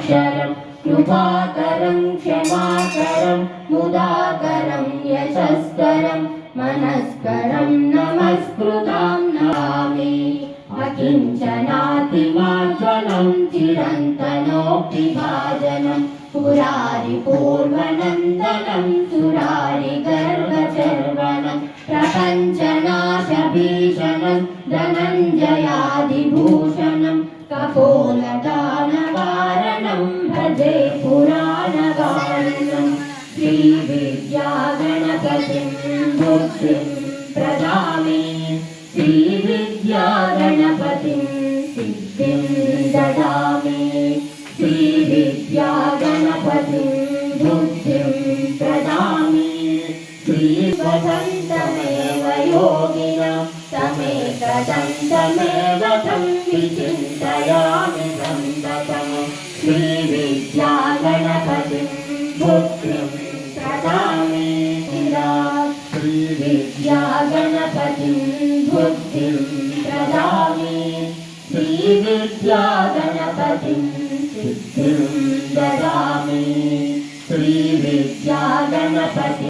क्षमाक्षरं कृपाकरं क्षमाकरं मुदाकरं यशस्करं मनस्करं नमस्कृतां नमामि अकिञ्चनातिमार्जनं चिरन्तनोऽभिभाजनं पुरारिपूर्वनन्दनं सुरारिगर्वचर्वणं प्रपञ्चनाशभीषणं धनञ्जयादिभूषणं कपोलदानवारणं भजे पुराणवारणं श्रीविद्यागणपतिं बुद्धिं प्रदामि श्रीविद्यागणपतिं सिद्धिं ददामि श्रीविद्यागणपतिं बुद्धिं प्रदामि श्रीवसन्तमेव योगिनं तमेकदन्तमेव तं विचिन्तयामि सन्ततं श्रीविद्यागणपतिं बुद्धिं प्रदामि श्रीविद्यागणपतिं बुद्धिं प्रदामि श्रीविद्यागणपतिं सिद्धिं ददामि श्रीविद्यागणपतिं